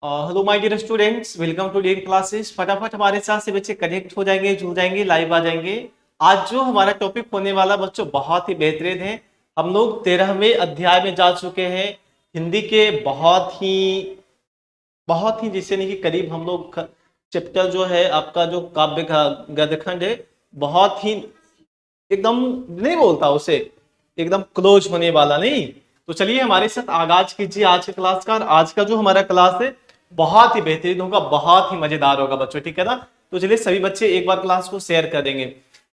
Hello my dear students, welcome to dear classes. फटाफट हमारे साथ से बच्चे कनेक्ट हो जाएंगे, जुड़ जाएंगे, लाइव आ जाएंगे। आज जो हमारा टॉपिक होने वाला बच्चों बहुत ही बेहतरीन है। हम लोग 13वें अध्याय में जा चुके हैं। हिंदी के बहुत ही जिसे नहीं कि करीब हम लोग चैप्टर जो है आपका जो काव्य का गद्यखंड है, बहुत ही एकदम नहीं बोलता उसे एकदम क्लोज होने वाला नहीं। तो चलिए हमारे साथ आगाज कीजिए आज के क्लास का। और आज का जो हमारा क्लास है बहुत ही बेहतरीन होगा, बहुत ही मजेदार होगा बच्चों, ठीक है ना। तो चलिए सभी बच्चे एक बार क्लास को शेयर कर देंगे।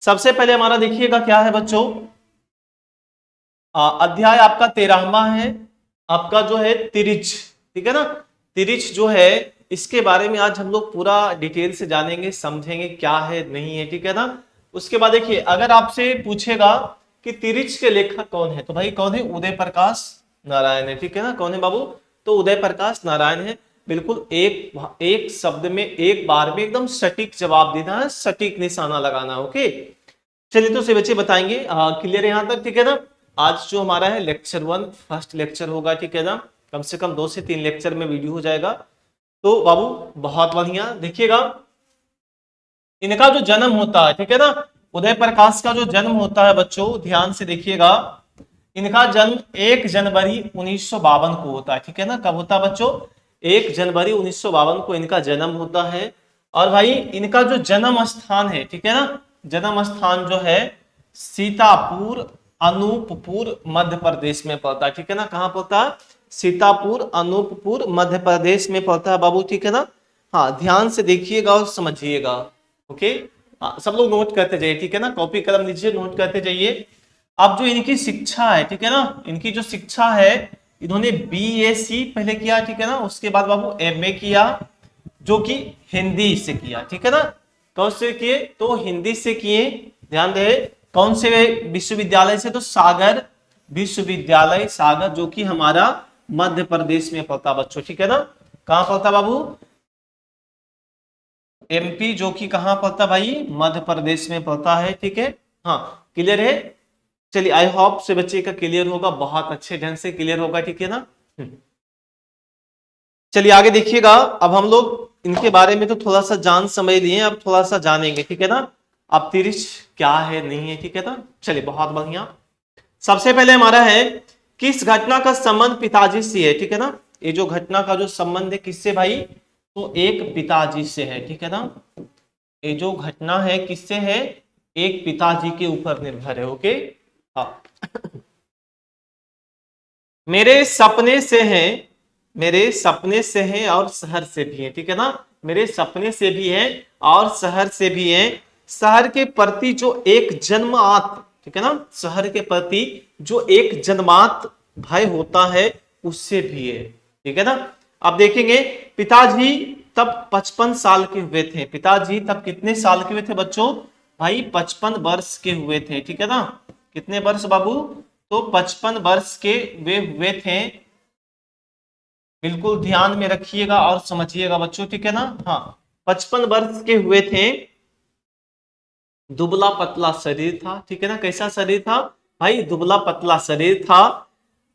सबसे पहले हमारा देखिएगा क्या है बच्चों, अध्याय आपका 13वां है, आपका जो है तिरिच, ठीक है ना। तिरिच जो है इसके बारे में आज हम लोग पूरा डिटेल से जानेंगे, समझेंगे क्या है नहीं है, ठीक है ना। उसके बाद देखिए अगर आपसे पूछेगा कि तिरिच के लेखक कौन है, तो भाई कौन है? उदय प्रकाश नारायण है, ठीक है ना। कौन है बाबू? तो उदय प्रकाश नारायण है। बिल्कुल एक एक शब्द में एक बार में एकदम सटीक जवाब देना है, सटीक निशाना लगाना। ओके चलिए तो से बच्चे बताएंगे। क्लियर है यहाँ तक, ठीक है ना। आज जो हमारा है लेक्चर 1 फर्स्ट लेक्चर होगा, ठीक है ना। कम से कम 2 से 3 लेक्चर में वीडियो हो जाएगा। तो बाबू बहुत बढ़िया देखिएगा, इनका जो जन्म होता है, ठीक है ना, उदय प्रकाश का जो जन्म होता है बच्चों ध्यान से देखिएगा। इनका जन्म 1 जनवरी 1952 को होता है, ठीक है ना। कब होता है बच्चों? 1 जनवरी 1952 को इनका जन्म होता है। और भाई इनका जो जन्म स्थान है, ठीक है ना, जन्म स्थान जो है सीतापुर अनूपपुर मध्य प्रदेश में पड़ता है, ठीक है ना। कहाँ पड़ता है? सीतापुर अनूपपुर मध्य प्रदेश में पड़ता है बाबू, ठीक है ना। हाँ ध्यान से देखिएगा और समझिएगा। ओके हाँ, सब लोग नोट करते जाइए, ठीक है ना। कॉपी कलम लीजिए, नोट करते जाइए। अब जो इनकी शिक्षा है, ठीक है ना, इनकी जो शिक्षा है इन्होंने बीएससी पहले किया, ठीक है ना। उसके बाद बाबू एमए किया, जो कि हिंदी से किया, ठीक है ना। कौन से किए? तो हिंदी से किए। ध्यान दे कौन से विश्वविद्यालय से? तो सागर विश्वविद्यालय सागर, जो कि हमारा मध्य प्रदेश में पड़ता बच्चों, ठीक है ना। कहां पड़ता बाबू? एमपी, जो कि कहां पड़ता भाई? मध्य प्रदेश में पड़ता है, ठीक है। हाँ क्लियर है। चलिए आई होप से बच्चे का क्लियर होगा, बहुत अच्छे ढंग से क्लियर होगा, ठीक है ना। चलिए आगे देखिएगा। अब हम लोग इनके बारे में तो थोड़ा सा जान समझ लिए, अब थोड़ा सा जानेंगे, ठीक है ना। अब तिरिच क्या है नहीं है, ठीक है ना। चलिए बहुत बढ़िया। सबसे पहले हमारा है किस घटना का संबंध पिताजी से है, ठीक है ना। ये जो घटना का जो संबंध है किससे भाई? तो एक पिताजी से है, ठीक है ना। ये जो घटना है किससे है? एक पिताजी के ऊपर निर्भर है। ओके हाँ। मेरे सपने से हैं, मेरे सपने से हैं और शहर से भी हैं, ठीक है ना। मेरे सपने से भी हैं और शहर से भी हैं। शहर के प्रति जो एक जन्मात, ठीक है ना, शहर के प्रति जो एक जन्मात भय होता है उससे भी है, ठीक है ना। अब देखेंगे पिताजी तब 55 साल के हुए थे। पिताजी तब कितने साल के हुए थे बच्चों? भाई 55 वर्ष के हुए थे, ठीक है ना। कितने वर्ष बाबू? तो 55 वर्ष के वे हुए थे। बिल्कुल ध्यान में रखिएगा और समझिएगा बच्चों, ठीक है ना। हाँ 55 वर्ष के हुए थे। दुबला पतला शरीर था, ठीक है ना। कैसा शरीर था भाई? दुबला पतला शरीर था।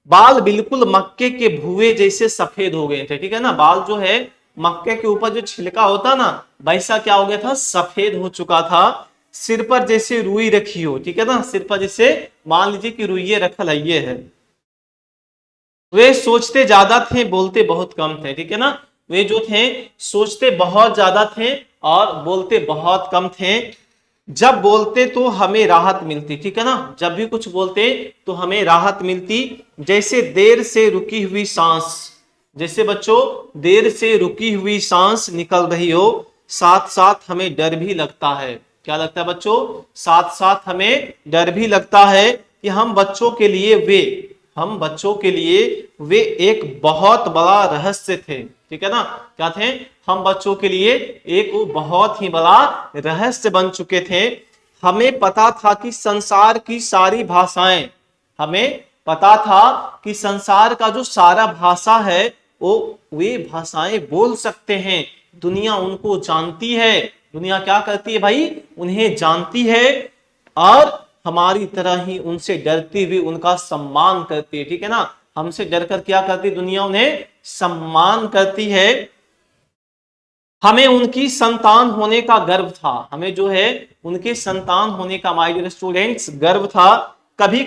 बाल बिल्कुल मक्के के भुए जैसे सफेद हो गए थे, ठीक है ना। बाल जो है मक्के के ऊपर जो छिलका होता ना, वैसा क्या हो गया था? सफेद हो चुका था। सिर पर जैसे रुई रखी हो, ठीक है ना। सिर पर जैसे मान लीजिए कि रुइये रखल है, ये है। वे सोचते ज्यादा थे, बोलते बहुत कम थे, ठीक है ना। वे जो थे सोचते बहुत ज्यादा थे और बोलते बहुत कम थे। जब बोलते तो हमें राहत मिलती, ठीक है ना। जब भी कुछ बोलते तो हमें राहत मिलती। जैसे देर से रुकी हुई सांस, जैसे बच्चों देर से रुकी हुई सांस निकल रही हो। साथ साथ हमें डर भी लगता है। क्या लगता है बच्चों? साथ साथ हमें डर भी लगता है कि हम बच्चों के लिए हम बच्चों के लिए वे एक बहुत बड़ा रहस्य थे, ठीक है ना। क्या थे? हम बच्चों के लिए एक बहुत ही बड़ा रहस्य बन चुके थे। हमें पता था कि संसार की सारी भाषाएं, हमें पता था कि संसार का जो सारा भाषा है वो वे भाषाएं बोल सकते हैं। दुनिया उनको जानती है। दुनिया क्या करती है भाई? उन्हें जानती है और हमारी तरह ही उनसे डरती हुई उनका सम्मान करती है, ठीक है ना। हमसे डरकर क्या करती दुनिया? उन्हें सम्मान करती है। हमें उनकी संतान होने का गर्व था, हमें जो है उनके संतान होने का, माय डियर स्टूडेंट्स, गर्व था। कभी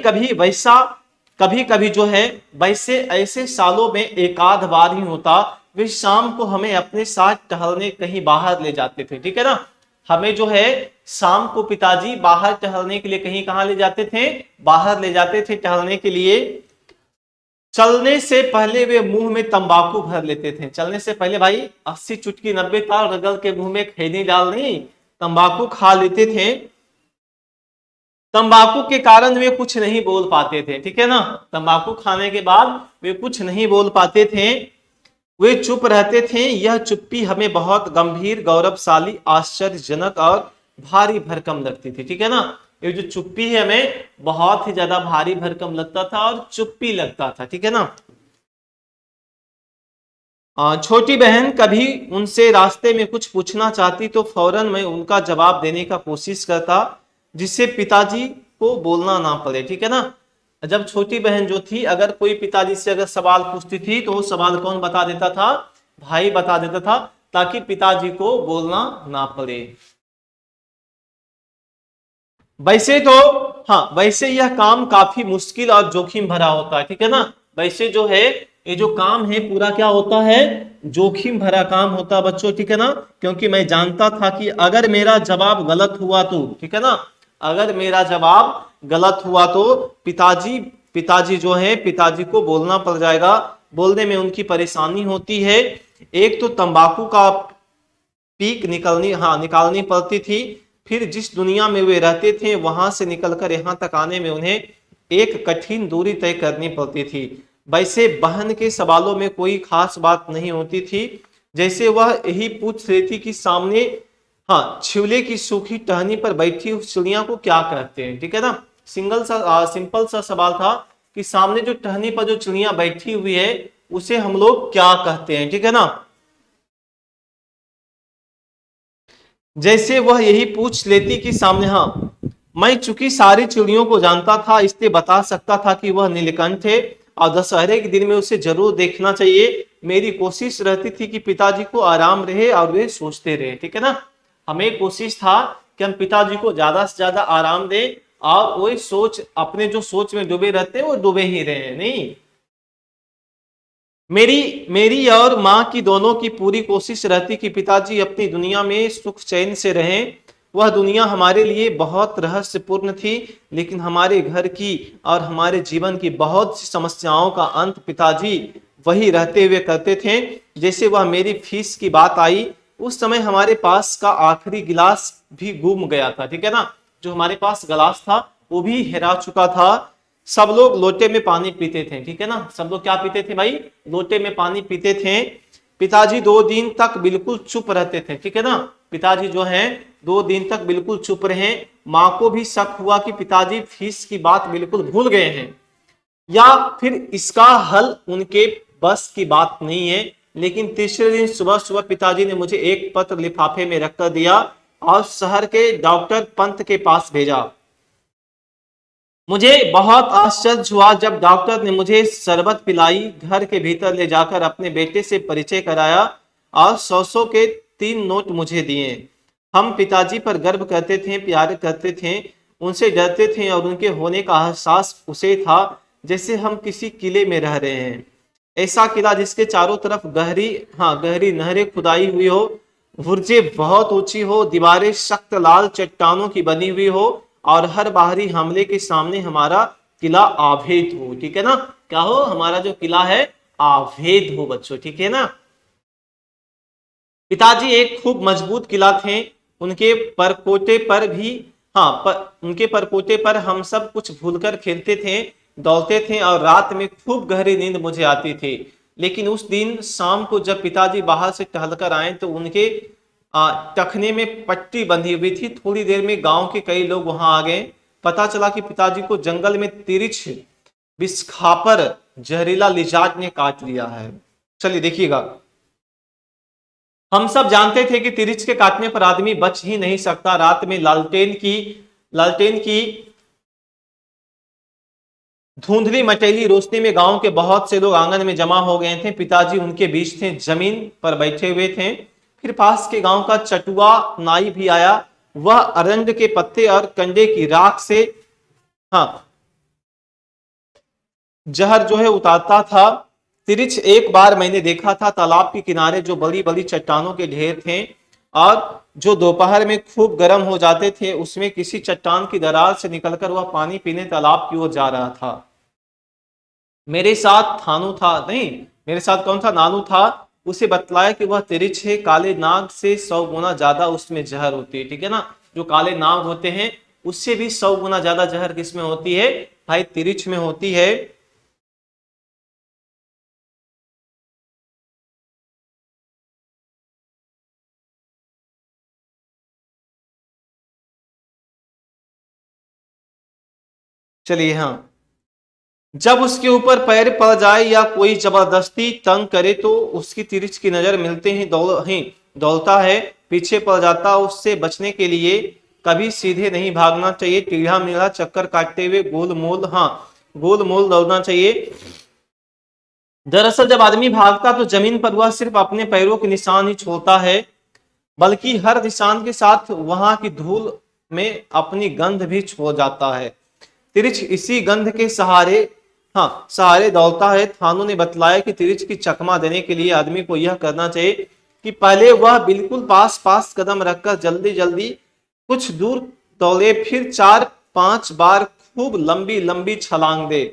कभी जो है वैसे ऐसे सालों में एक आध बार ही होता, वे शाम को हमें अपने साथ टहलने कहीं बाहर ले जाते थे, ठीक है ना। हमें जो है शाम को पिताजी बाहर टहलने के लिए कहीं कहां ले जाते थे, बाहर ले जाते थे टहलने के लिए। चलने से पहले वे मुंह में तंबाकू भर लेते थे, चलने से पहले भाई 80 चुटकी 90 ताल रगड़ के मुंह में खैनी डालनी, तंबाकू खा लेते थे। तंबाकू के कारण वे कुछ नहीं बोल पाते थे, ठीक है ना, तंबाकू खाने के बाद वे कुछ नहीं बोल पाते थे, वे चुप रहते थे। यह चुप्पी हमें बहुत गंभीर, गौरवशाली, आश्चर्यजनक और भारी भरकम लगती थी, ठीक है ना। ये जो चुप्पी है हमें बहुत ही ज्यादा भारी भरकम लगता था और चुप्पी लगता था, ठीक है ना। छोटी बहन कभी उनसे रास्ते में कुछ पूछना चाहती तो फौरन मैं उनका जवाब देने का कोशिश करता, जिससे पिताजी को बोलना ना पड़े, ठीक है ना। जब छोटी बहन जो थी, अगर कोई पिताजी से अगर सवाल पूछती थी तो वो सवाल कौन बता देता था, भाई बता देता था, ताकि पिताजी को बोलना ना पड़े। वैसे तो हाँ, वैसे यह काम काफी मुश्किल और जोखिम भरा होता है, ठीक है ना। वैसे जो है ये जो काम है पूरा क्या होता है, जोखिम भरा काम होता है बच्चों, ठीक है ना। क्योंकि मैं जानता था कि अगर मेरा जवाब गलत हुआ तो, ठीक है ना, अगर मेरा जवाब गलत हुआ तो पिताजी पिताजी जो है पिताजी को बोलना पड़ जाएगा, बोलने में उनकी परेशानी होती है। एक तो तंबाकू का पीक निकालनी पड़ती थी, फिर जिस दुनिया में वे रहते थे वहां से निकलकर यहाँ तक आने में उन्हें एक कठिन दूरी तय करनी पड़ती थी। वैसे बहन के सवालों में कोई खास बात नहीं होती थी, जैसे वह यही पूछ रही थी कि सामने छिवले की सूखी टहनी पर बैठी उस चिड़िया को क्या कहते हैं, ठीक है ना। सिंपल सा सवाल था कि सामने जो टहनी पर जो चिड़िया बैठी हुई है उसे हम लोग क्या कहते हैं, ठीक है ना। जैसे वह यही पूछ लेती कि सामने, मैं चूंकि सारी चिड़ियों को जानता था, इसलिए बता सकता था कि वह नीलकंठ है और दशहरे के दिन में उसे जरूर देखना चाहिए। मेरी कोशिश रहती थी कि पिताजी को आराम रहे और वे सोचते रहे, ठीक है ना। हमें कोशिश था कि हम पिताजी को ज्यादा से ज्यादा आराम दें और वही सोच, अपने जो सोच में डूबे रहते हैं वो डूबे ही रहे, नहीं। मेरी मेरी और माँ की दोनों की पूरी कोशिश रहती कि पिताजी अपनी दुनिया में सुख चैन से रहें। वह दुनिया हमारे लिए बहुत रहस्यपूर्ण थी, लेकिन हमारे घर की और हमारे जीवन की बहुत सी समस्याओं का अंत पिताजी वही रहते हुए करते थे। जैसे वह मेरी फीस की बात आई, उस समय हमारे पास का आखिरी गिलास भी गुम गया था, ठीक है ना। जो हमारे पास गिलास था वो भी हेरा चुका था। सब लोग लोटे में पानी पीते थे, ठीक है ना, सब लोग क्या पीते थे भाई, लोटे में पानी पीते थे। पिताजी 2 दिन तक बिल्कुल चुप रहते थे, ठीक है ना। पिताजी जो हैं 2 दिन तक बिल्कुल चुप रहे। माँ को भी शक हुआ कि पिताजी फीस की बात बिल्कुल भूल गए हैं, या फिर इसका हल उनके बस की बात नहीं है। लेकिन तीसरे दिन सुबह सुबह पिताजी ने मुझे एक पत्र लिफाफे में रखकर दिया और शहर के डॉक्टर पंत के पास भेजा। मुझे बहुत आश्चर्य हुआ जब डॉक्टर ने मुझे शरबत पिलाई, घर के भीतर ले जाकर अपने बेटे से परिचय कराया और 100 के 3 नोट मुझे दिए। हम पिताजी पर गर्व करते थे, प्यार करते थे, उनसे डरते थे और उनके होने का एहसास उसे था जैसे हम किसी किले में रह रहे हैं। ऐसा किला जिसके चारों तरफ गहरी नहरें खुदाई हुई हो, बुर्जें बहुत ऊंची हो, दीवारें सख्त लाल चट्टानों की बनी हुई हो और हर बाहरी हमले के सामने हमारा किला आभेद हो, ठीक है ना। क्या हो, हमारा जो किला है आभेद हो बच्चों, ठीक है ना। पिताजी एक खूब मजबूत किला थे। उनके परकोटे पर भी उनके परकोटे पर हम सब कुछ भूलकर खेलते थे, दौड़ते थे और रात में खूब गहरी नींद मुझे आती थी। लेकिन उस दिन शाम को जब पिताजी बाहर से टहलकर आए तो उनके टखने में पट्टी बंधी हुई थी। थोड़ी देर में गांव के कई लोग वहां आ गए। पता चला कि पिताजी को जंगल में तिरिछ बिस्खापर जहरीला लिजार्ड ने काट लिया है। चलिए देखिएगा, हम सब जानते थे कि तिरिछ के काटने पर आदमी बच ही नहीं सकता। रात में लालटेन की धुंधली मटेली रोशनी में गांव के बहुत से लोग आंगन में जमा हो गए थे। पिताजी उनके बीच थे, जमीन पर बैठे हुए थे। फिर पास के गांव का चटुआ नाई भी आया, वह अरंड के पत्ते और कंडे की राख से हाँ जहर जो है उतारता था। तिरिछ, एक बार मैंने देखा था तालाब के किनारे जो बड़ी बड़ी चट्टानों के ढेर थे और जो दोपहर में खूब गर्म हो जाते थे, उसमें किसी चट्टान की दरार से निकलकर वह पानी पीने तालाब की ओर जा रहा था। मेरे साथ थानू था, नहीं, मेरे साथ कौन था, नानू था। उसे बतलाया कि वह तिरिछ है, काले नाग से 100 गुना ज्यादा उसमें जहर होती है, ठीक है ना। जो काले नाग होते हैं उससे भी 100 गुना ज्यादा जहर किसमें होती है, भाई तिरिछ में होती है। चलिए हाँ, जब उसके ऊपर पैर पड़ जाए या कोई जबरदस्ती तंग करे तो उसकी तिरछ की नजर मिलते ही दौड़ता है, पीछे पड़ जाता। उससे बचने के लिए कभी सीधे नहीं भागना चाहिए, टेढ़ा मेढ़ा चक्कर काटते हुए गोल मोल दौड़ना चाहिए। दरअसल जब आदमी भागता तो जमीन पर वह सिर्फ अपने पैरों के निशान ही छोड़ता है, बल्कि हर निशान के साथ वहां की धूल में अपनी गंध भी छोड़ जाता है। तिरिछ इसी गंध के सहारे दौड़ता है। थानों ने बतलाया कि तिरिछ की चकमा देने के लिए आदमी को यह करना चाहिए कि पहले वह बिल्कुल पास पास कदम रखकर जल्दी जल्दी कुछ दूर दौड़े, फिर 4-5 बार खूब लंबी लंबी छलांग दे।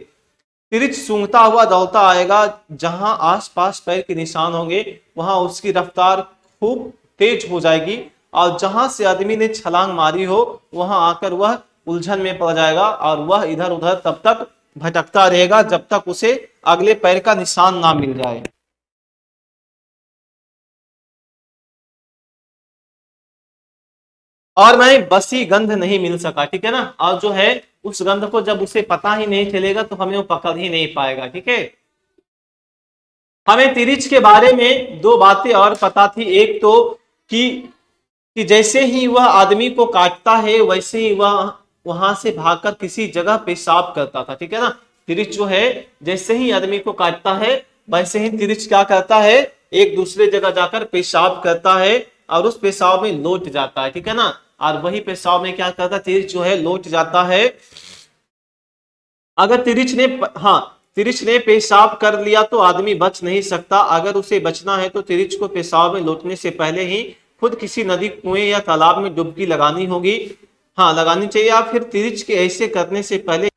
तिरिछ सूंघता हुआ दौड़ता आएगा, जहां आसपास पैर के निशान होंगे वहां उसकी रफ्तार खूब तेज हो जाएगी, और जहां से आदमी ने छलांग मारी हो वहां आकर वह उलझन में पड़ जाएगा और वह इधर उधर तब तक भटकता रहेगा जब तक उसे अगले पैर का निशान ना मिल जाए। और मैं बसी गंध नहीं मिल सका, ठीक है ना। और जो है उस गंध को जब उसे पता ही नहीं चलेगा तो हमें वो पकड़ ही नहीं पाएगा, ठीक है। हमें तिरिच के बारे में दो बातें और पता थी। एक तो कि जैसे ही वह आदमी को काटता है वैसे ही वह वहां से भागकर किसी जगह पेशाब करता था, ठीक है ना। तिरिच जो है जैसे ही आदमी को काटता है वैसे ही तिरिच क्या करता है, एक दूसरे जगह जाकर पेशाब करता है और उस पेशाब में लौट जाता है, ठीक है ना। और वही पेशाब में क्या करता है, तिरिच जो है लौट जाता है। अगर तिरिच ने पेशाब कर लिया तो आदमी बच नहीं सकता। अगर उसे बचना है तो तिरिच को पेशाब में लौटने से पहले ही खुद किसी नदी, कुएं या तालाब में डुबकी लगानी होगी, हाँ लगानी चाहिए। या फिर तिरिच के ऐसे करने से पहले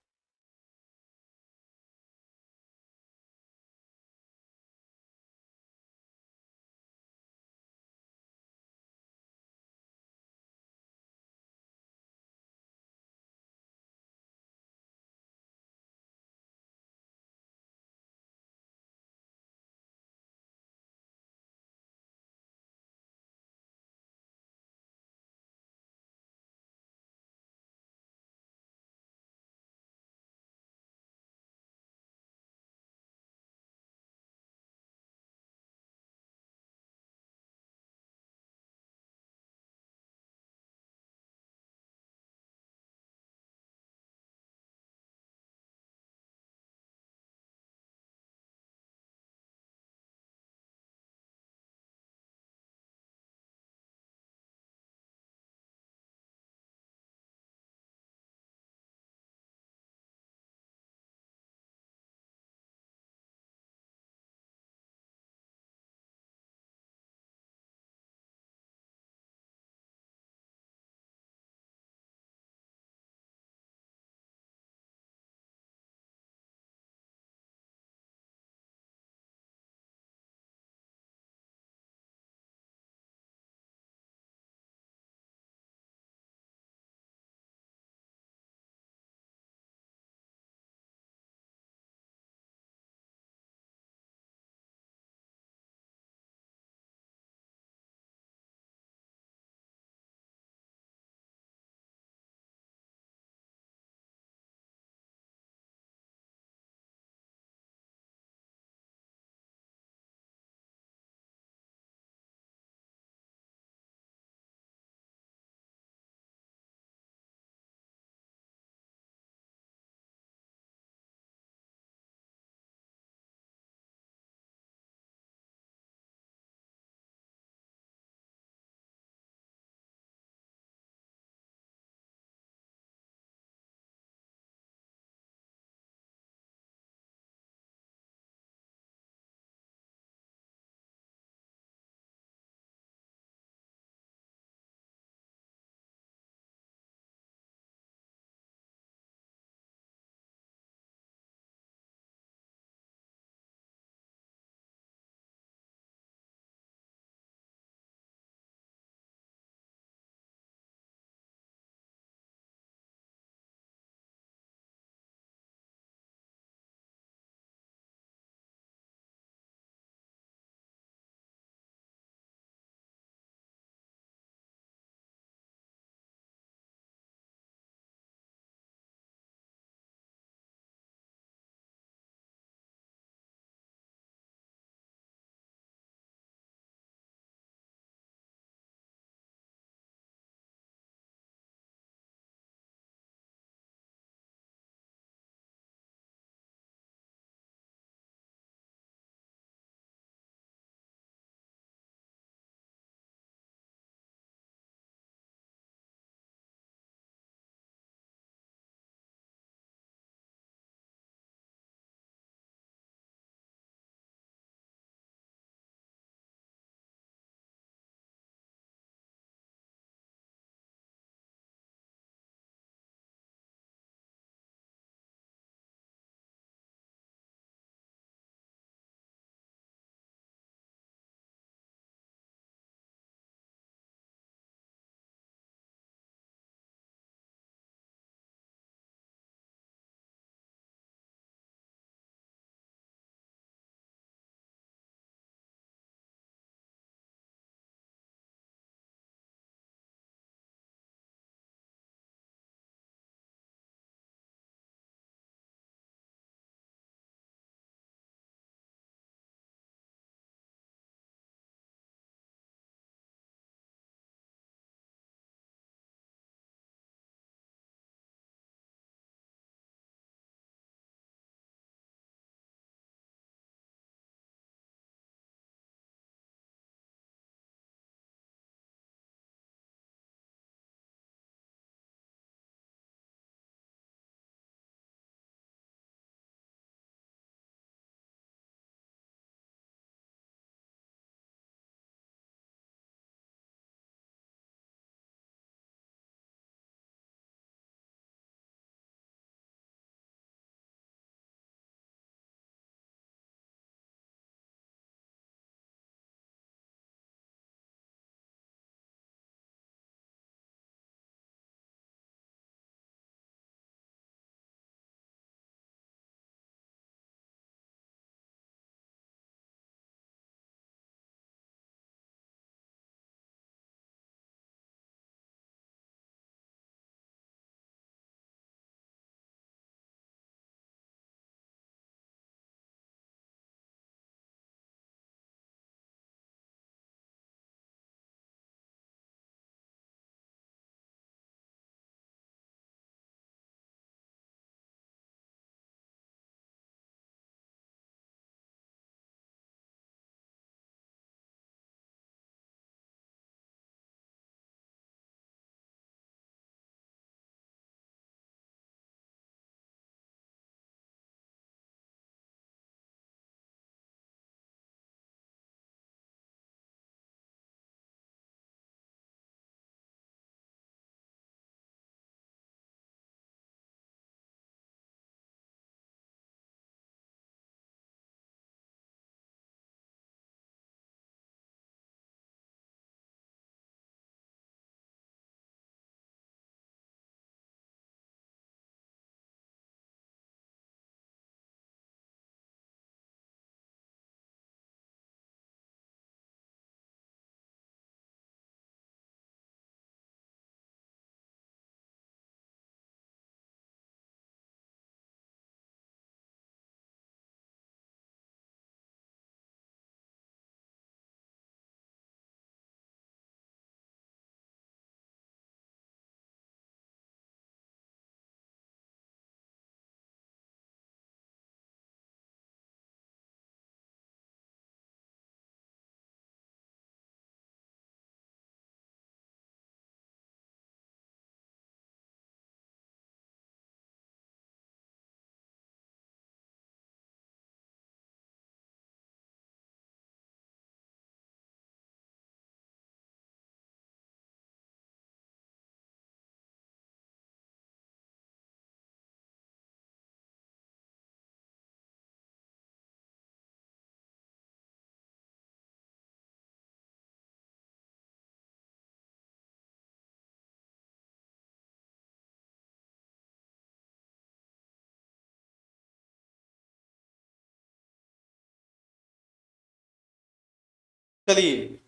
चलिए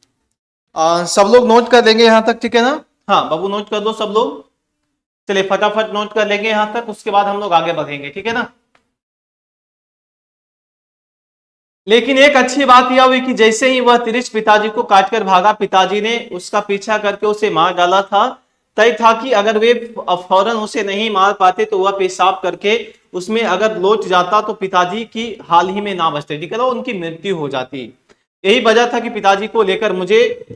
सब लोग नोट कर लेंगे यहां तक, ठीक है ना? हाँ बाबू नोट कर दो सब लोग। चलिए फटाफट नोट कर लेंगे यहां तक, उसके बाद हम लोग आगे बढ़ेंगे, ठीक है ना? लेकिन एक अच्छी बात यह हुई कि जैसे ही वह तिरिच पिताजी को काटकर भागा, पिताजी ने उसका पीछा करके उसे मार डाला था। तय था कि अगर वे फौरन उसे नहीं मार पाते तो वह पेशाब करके उसमें अगर लौट जाता तो पिताजी की हाल ही में ना बचते, ठीक है ना, उनकी मृत्यु हो जाती। यही वजह था कि पिताजी को लेकर मुझे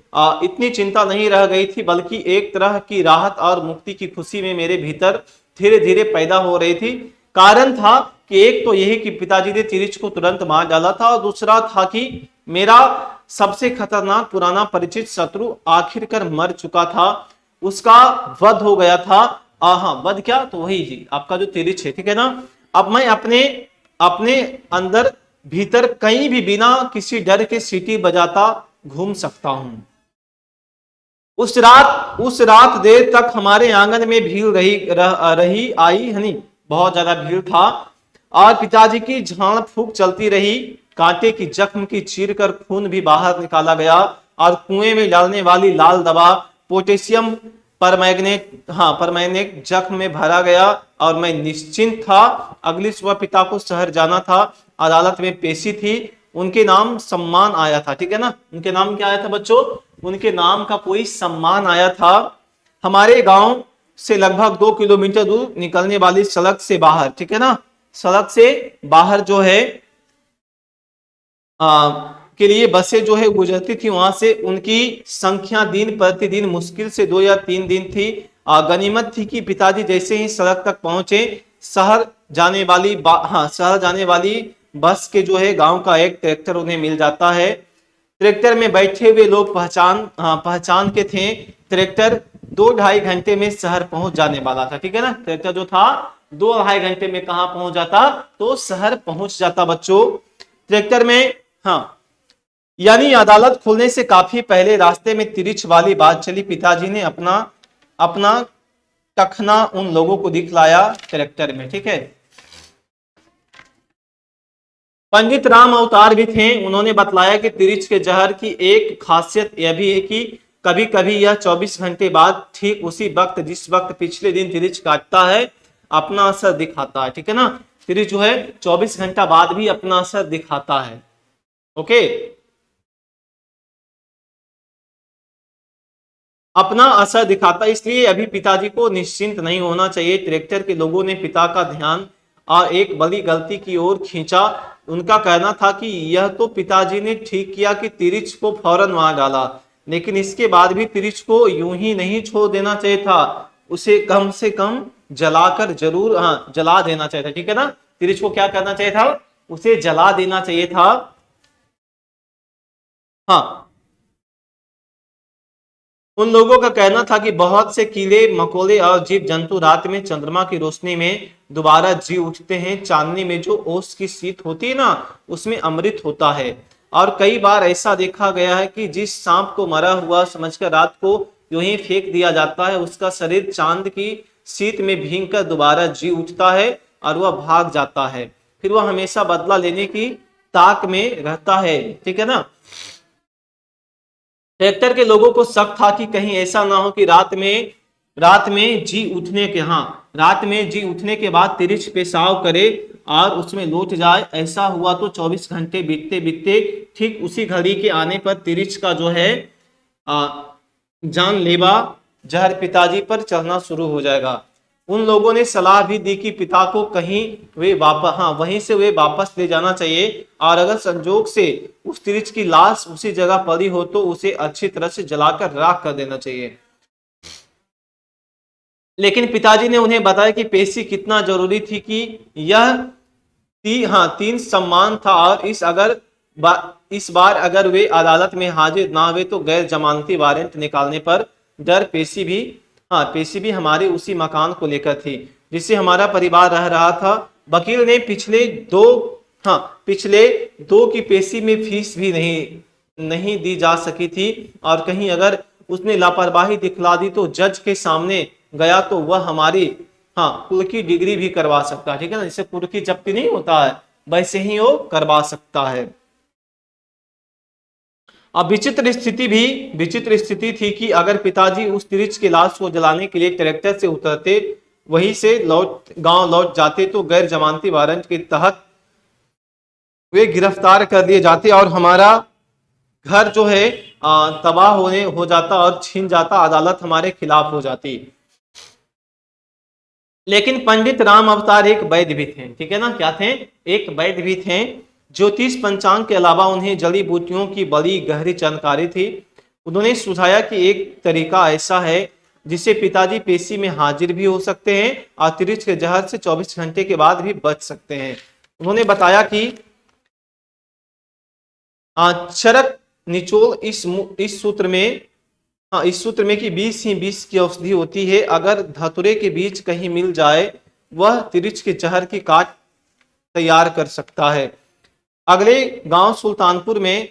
इतनी चिंता नहीं रह गई थी, बल्कि एक तरह की राहत और मुक्ति की खुशी में मेरे भीतर धीरे धीरे पैदा हो रही थी। कारण था कि एक तो यही कि पिताजी ने तिरिच को तुरंत मार डाला था, और दूसरा था कि मेरा सबसे खतरनाक पुराना परिचित शत्रु आखिरकार मर चुका था, उसका वध हो गया था। हाँ वध क्या, तो वही जी आपका जो तिरिच है, ठीक है ना? अब मैं अपने अपने अंदर भीतर कहीं भी बिना किसी डर के सीटी बजाता घूम सकता हूं। उस रात देर तक हमारे आंगन में भीड़ रही आई हनी, बहुत ज्यादा भीड़ था, और पिताजी की झाड़ फूक चलती रही। कांटे की जख्म की चीर कर खून भी बाहर निकाला गया, और कुएं में डालने वाली लाल दवा पोटेशियम परमैंगनेट जख्म में भरा गया, और मैं निश्चिंत था। अगली सुबह पिता को शहर जाना था, अदालत में पेशी थी, उनके नाम सम्मान आया था, ठीक है ना? उनके नाम क्या आया था बच्चों? उनके नाम का कोई सम्मान आया था। हमारे गांव से लगभग 2 किलोमीटर दूर निकलने वाली सड़क से बाहर, ठीक है ना, सड़क से बाहर जो है के लिए बसें जो है गुजरती थी, वहां से उनकी संख्या दिन प्रतिदिन मुश्किल से 2 या 3 दिन थी। गनीमत थी कि पिताजी जैसे ही सड़क तक पहुंचे, शहर जाने वाली बस के जो है गांव का एक ट्रैक्टर उन्हें मिल जाता है। ट्रैक्टर में बैठे हुए लोग पहचान के थे। ट्रैक्टर 2-2.5 घंटे में शहर पहुंच जाने वाला था, ठीक है ना? ट्रैक्टर जो था 2-2.5 घंटे में कहां पहुंच जाता, तो शहर पहुंच जाता बच्चों। ट्रैक्टर में, हाँ, यानी अदालत खुलने से काफी पहले रास्ते में तिरिच वाली बात चली। पिताजी ने अपना अपना टखना उन लोगों को दिखलाया ट्रैक्टर में, ठीक है। पंडित राम अवतार भी थे, उन्होंने बतलाया कि तिरिच के जहर की एक खासियत यह भी है कि कभी कभी यह 24 घंटे बाद ठीक उसी वक्त जिस वक्त पिछले दिन तिरिच काटता है अपना असर दिखाता है, ठीक है ना? तिरिच जो है 24 घंटा बाद भी अपना असर दिखाता है। ओके, अपना असर दिखाता, इसलिए अभी पिताजी को निश्चिंत नहीं होना चाहिए। ट्रैक्टर के लोगों ने पिता का ध्यान और एक बड़ी गलती की ओर खींचा। उनका कहना था कि यह तो पिताजी ने ठीक किया कि तिरिच को फौरन मार डाला, लेकिन इसके बाद भी तिरिच को यूं ही नहीं छोड़ देना चाहिए था, उसे कम से कम जलाकर जरूर, हाँ, जला देना चाहिए था, ठीक है ना? तिरिच को क्या करना चाहिए था? उसे जला देना चाहिए था। हाँ, उन लोगों का कहना था कि बहुत से कीड़े मकोड़े और जीव जंतु रात में चंद्रमा की रोशनी में दोबारा जी उठते हैं। चांदनी में जो ओस की शीत होती है ना, उसमें अमृत होता है। और कई बार ऐसा देखा गया है कि जिस सांप को मरा हुआ समझकर रात को यूं ही फेंक दिया जाता है, उसका शरीर चांद की शीत में भीगकर दोबारा जी उठता है और वह भाग जाता है। फिर वह हमेशा बदला लेने की ताक में रहता है, ठीक है ना? ट्रैक्टर के लोगों को शक था कि कहीं ऐसा ना हो कि रात में जी उठने के बाद तिरिच पेशाब करे और उसमें लौट जाए। ऐसा हुआ तो 24 घंटे बीतते बीतते ठीक उसी घड़ी के आने पर तिरिच का जो है आ, जानलेवा जहर पिताजी पर चढ़ना शुरू हो जाएगा। उन लोगों ने सलाह भी दी कि पिता को कहीं वहीं से वे वापस ले जाना चाहिए, और अगर संजोग से उस तिरिच की लाश उसी जगह पड़ी हो तो उसे अच्छी तरह से जलाकर राख कर देना चाहिए। लेकिन पिताजी ने उन्हें बताया कि पेशी कितना जरूरी थी, कि यह 3 सम्मान था, और इस बार अगर वे अदालत में हाजिर ना हुए तो गैर जमानती वारंट निकालने पर डर। पेशी भी हमारे उसी मकान को लेकर थी जिससे हमारा परिवार रह रहा था। वकील ने पिछले दो की पेशी में फीस भी नहीं दी जा सकी थी, और कहीं अगर उसने लापरवाही दिखला दी तो जज के सामने गया तो वह हमारी, हाँ, कुल की डिग्री भी करवा सकता है, ठीक है ना? जैसे कुल की जब्ती नहीं होता है, वैसे ही वो करवा सकता है। अब विचित्र स्थिति थी कि अगर पिताजी उस तिरिच की लाश को जलाने के लिए ट्रैक्टर से उतरते, वहीं से गांव लौट जाते, तो गैर जमानती वारंट के तहत वे गिरफ्तार कर लिए जाते और हमारा घर जो है तबाह हो जाता और छीन जाता, अदालत हमारे खिलाफ हो जाती। लेकिन पंडित राम अवतार एक वैद्य भी थे, ठीक है ना, क्या थे, एक वैद्य भी थे। ज्योतिष पंचांग के अलावा उन्हें जड़ी बूटियों की बड़ी गहरी जानकारी थी। उन्होंने सुझाया कि एक तरीका ऐसा है जिससे पिताजी पेशी में हाजिर भी हो सकते हैं और तिरिच के जहर से 24 घंटे के बाद भी बच सकते हैं। उन्होंने बताया कि चरक निचोड़ इस सूत्र में, इस सूत्र में कि 20 ही 20 की औषधि होती है। अगर धतुरे के बीज कहीं मिल जाए, वह तिरिच के जहर की काट तैयार कर सकता है। अगले गांव सुल्तानपुर में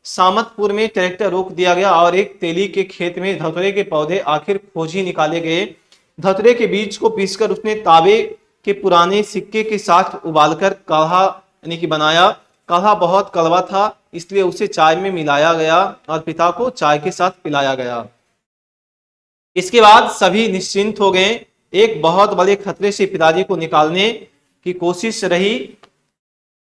सामतपुर में ट्रैक्टर रोक दिया गया और एक तेली के खेत में धतुरे के पौधे आखिर खोजी निकाले गए। धतुरे के बीज को पीसकर उसने तांबे के पुराने सिक्के के साथ उबालकर काढ़ा यानी कि बनाया। काढ़ा बहुत कड़वा था, इसलिए उसे चाय में मिलाया गया और पिता को चाय के साथ पिलाया गया। इसके बाद सभी निश्चिंत हो गए। एक बहुत बड़े खतरे से पिताजी को निकालने की कोशिश रही।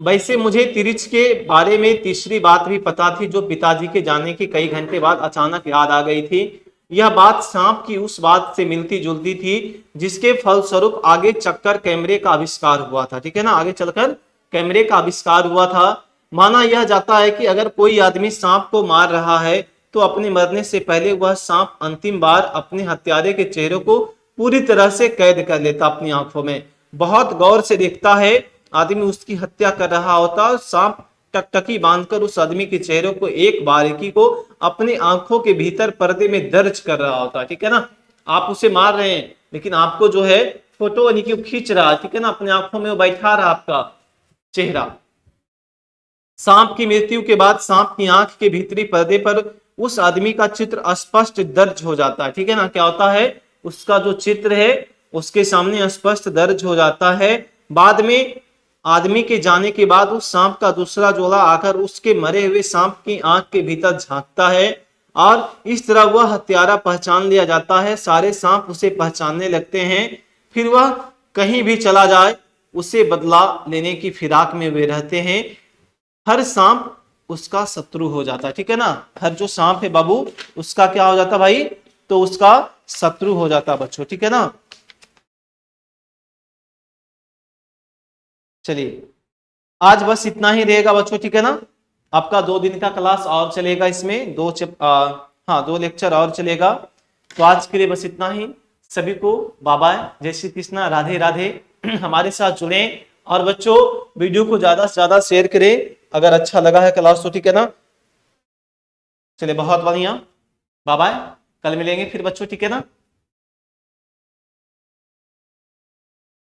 वैसे मुझे तिरिच के बारे में तीसरी बात भी पता थी, जो पिताजी के जाने के कई घंटे बाद अचानक याद आ गई थी। यह बात सांप की उस बात से मिलती जुलती थी जिसके फलस्वरूप आगे चलकर कैमरे का आविष्कार हुआ था, ठीक है ना, आगे चलकर कैमरे का आविष्कार हुआ था। माना यह जाता है कि अगर कोई आदमी सांप को मार रहा है तो अपने मरने से पहले वह सांप अंतिम बार अपने हत्यारे के चेहरे को पूरी तरह से कैद कर लेता अपनी आंखों में, बहुत गौर से देखता है। आदमी उसकी हत्या कर रहा होता और सांप टकटकी बांधकर उस आदमी के चेहरे को एक बारीकी को अपनी आंखों के भीतर पर्दे में दर्ज कर रहा होता है, ठीक है ना। आप उसे मार रहे हैं लेकिन आपको जो है फोटो यानी कि खींच रहा है, ठीक है ना, अपने आंखों में वो बैठा रहा आपका चेहरा। सांप की मृत्यु के बाद सांप की आंख के भीतरी पर्दे पर उस आदमी का चित्र स्पष्ट दर्ज हो जाता है, ठीक है ना। क्या होता है, उसका जो चित्र है उसके सामने स्पष्ट दर्ज हो जाता है। बाद में आदमी के जाने के बाद उस सांप का दूसरा जोड़ा आकर उसके मरे हुए सांप की आंख के भीतर झांकता है और इस तरह वह हत्यारा पहचान लिया जाता है। सारे सांप उसे पहचानने लगते हैं। फिर वह कहीं भी चला जाए उसे बदला लेने की फिराक में वे रहते हैं। हर सांप उसका शत्रु हो जाता है, ठीक है ना। हर जो सांप है बाबू उसका क्या हो जाता भाई, तो उसका शत्रु हो जाता बच्चों, ठीक है ना। चलिए आज बस इतना ही रहेगा बच्चों, ठीक है ना। आपका 2 दिन का क्लास और चलेगा, इसमें दो लेक्चर और चलेगा। तो आज के लिए बस इतना ही। सभी को बाय बाय, जय श्री कृष्णा, राधे राधे। हमारे साथ जुड़े और बच्चों वीडियो को ज्यादा से ज्यादा शेयर करें अगर अच्छा लगा है क्लास तो, ठीक है ना। चलिए बहुत बढ़िया, बाय बाय, कल मिलेंगे फिर बच्चों, ठीक है ना।